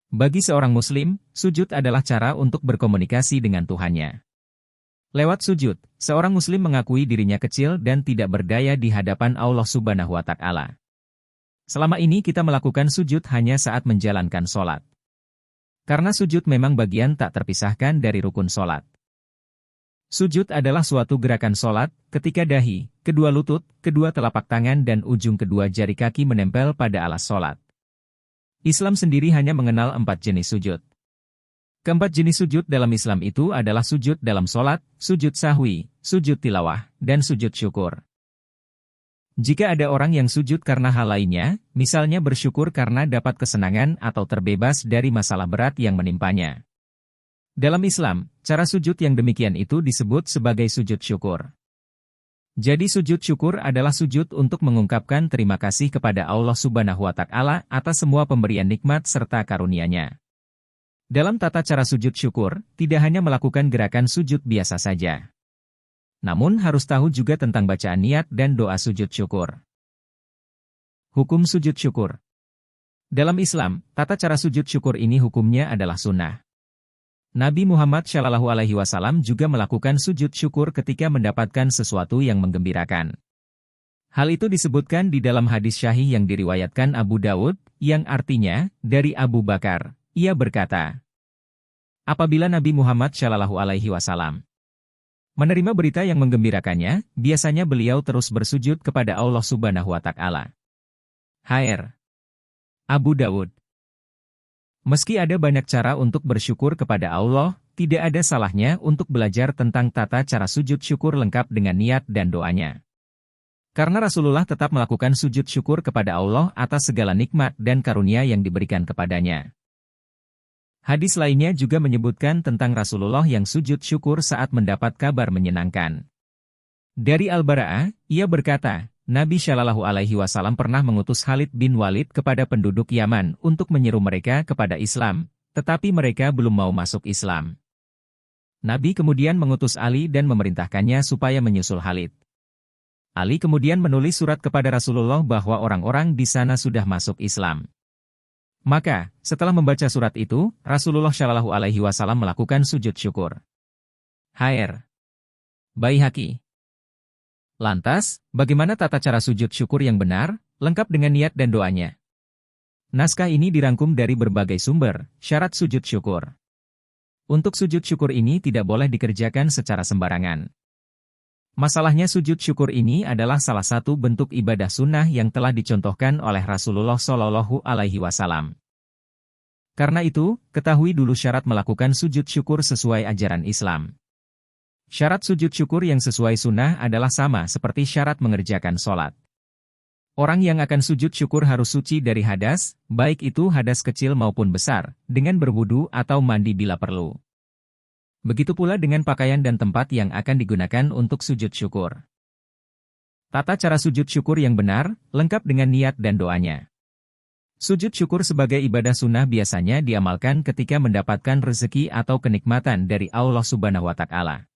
Bagi seorang muslim, sujud adalah cara untuk berkomunikasi dengan Tuhannya. Lewat sujud, seorang muslim mengakui dirinya kecil dan tidak berdaya di hadapan Allah Subhanahu wa Ta'ala. Selama ini kita melakukan sujud hanya saat menjalankan sholat. Karena sujud memang bagian tak terpisahkan dari rukun sholat. Sujud adalah suatu gerakan sholat, ketika dahi, kedua lutut, kedua telapak tangan dan ujung kedua jari kaki menempel pada alas sholat. Islam sendiri hanya mengenal 4 jenis sujud. Keempat jenis sujud dalam Islam itu adalah sujud dalam sholat, sujud sahwi, sujud tilawah, dan sujud syukur. Jika ada orang yang sujud karena hal lainnya, misalnya bersyukur karena dapat kesenangan atau terbebas dari masalah berat yang menimpanya. Dalam Islam, cara sujud yang demikian itu disebut sebagai sujud syukur. Jadi sujud syukur adalah sujud untuk mengungkapkan terima kasih kepada Allah Subhanahu wa Ta'ala atas semua pemberian nikmat serta karunia-Nya. Dalam tata cara sujud syukur, tidak hanya melakukan gerakan sujud biasa saja. Namun harus tahu juga tentang bacaan niat dan doa sujud syukur. Hukum sujud syukur. Dalam Islam, tata cara sujud syukur ini hukumnya adalah sunnah. Nabi Muhammad SAW juga melakukan sujud syukur ketika mendapatkan sesuatu yang menggembirakan. Hal itu disebutkan di dalam hadis syahih yang diriwayatkan Abu Dawud, yang artinya, dari Abu Bakar, ia berkata, apabila Nabi Muhammad SAW menerima berita yang menggembirakannya, biasanya beliau terus bersujud kepada Allah Subhanahu wa Ta'ala. Hr. Abu Dawud. Meski ada banyak cara untuk bersyukur kepada Allah, tidak ada salahnya untuk belajar tentang tata cara sujud syukur lengkap dengan niat dan doanya. Karena Rasulullah tetap melakukan sujud syukur kepada Allah atas segala nikmat dan karunia yang diberikan kepadanya. Hadis lainnya juga menyebutkan tentang Rasulullah yang sujud syukur saat mendapat kabar menyenangkan. Dari Al-Bara'ah, ia berkata, Nabi Shallallahu Alaihi Wasallam pernah mengutus Khalid bin Walid kepada penduduk Yaman untuk menyeru mereka kepada Islam, tetapi mereka belum mau masuk Islam. Nabi kemudian mengutus Ali dan memerintahkannya supaya menyusul Khalid. Ali kemudian menulis surat kepada Rasulullah bahwa orang-orang di sana sudah masuk Islam. Maka, setelah membaca surat itu, Rasulullah Shallallahu Alaihi Wasallam melakukan sujud syukur. Hr. Baihaqi. Lantas, bagaimana tata cara sujud syukur yang benar, lengkap dengan niat dan doanya? Naskah ini dirangkum dari berbagai sumber, syarat sujud syukur. Untuk sujud syukur ini tidak boleh dikerjakan secara sembarangan. Masalahnya sujud syukur ini adalah salah satu bentuk ibadah sunnah yang telah dicontohkan oleh Rasulullah Shallallahu Alaihi Wasallam. Karena itu, ketahui dulu syarat melakukan sujud syukur sesuai ajaran Islam. Syarat sujud syukur yang sesuai sunnah adalah sama seperti syarat mengerjakan sholat. Orang yang akan sujud syukur harus suci dari hadas, baik itu hadas kecil maupun besar, dengan berwudu atau mandi bila perlu. Begitu pula dengan pakaian dan tempat yang akan digunakan untuk sujud syukur. Tata cara sujud syukur yang benar, lengkap dengan niat dan doanya. Sujud syukur sebagai ibadah sunnah biasanya diamalkan ketika mendapatkan rezeki atau kenikmatan dari Allah Subhanahu wa Ta'ala.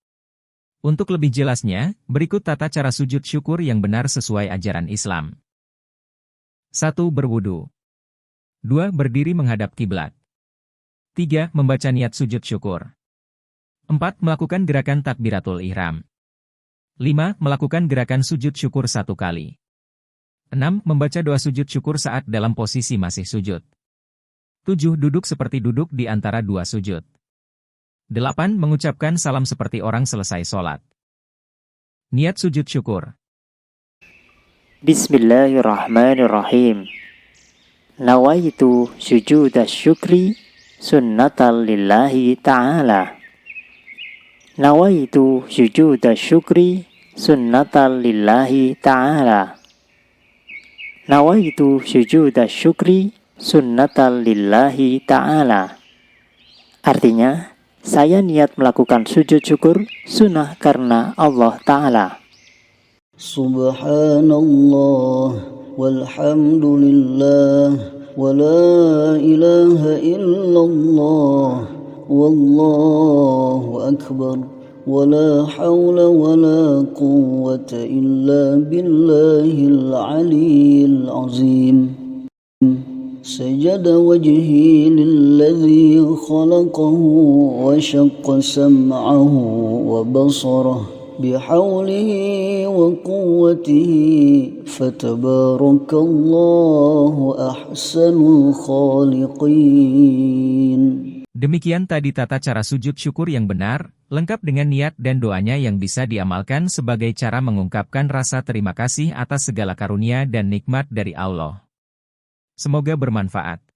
Untuk lebih jelasnya, berikut tata cara sujud syukur yang benar sesuai ajaran Islam. 1. Berwudu. 2. Berdiri menghadap kiblat. 3. Membaca niat sujud syukur. 4. Melakukan gerakan takbiratul ihram. 5. Melakukan gerakan sujud syukur 1 kali. 6. Membaca doa sujud syukur saat dalam posisi masih sujud. 7. Duduk seperti duduk di antara dua sujud. 8. Mengucapkan salam seperti orang selesai sholat. Niat sujud syukur. Bismillahirrahmanirrahim. Nawaitu sujuda syukri sunnatan lillahi ta'ala. Nawaitu sujuda syukri sunnatan lillahi ta'ala. Nawaitu sujuda syukri sunnatan lillahi ta'ala. Artinya, saya niat melakukan sujud syukur sunnah karena Allah Ta'ala. Subhanallah walhamdulillah wa la ilaha illallah wallahu akbar wa la hawla wa la quwwata illa billahil aliyyil azim. سجد وجهي للذي خلقه وشق سمعه وبصره بحوله وقوته فتبارك الله أحسن الخالقين. Demikian tadi tata cara sujud syukur yang benar, lengkap dengan niat dan doanya yang bisa diamalkan sebagai cara mengungkapkan rasa terima kasih atas segala karunia dan nikmat dari Allah. Semoga bermanfaat.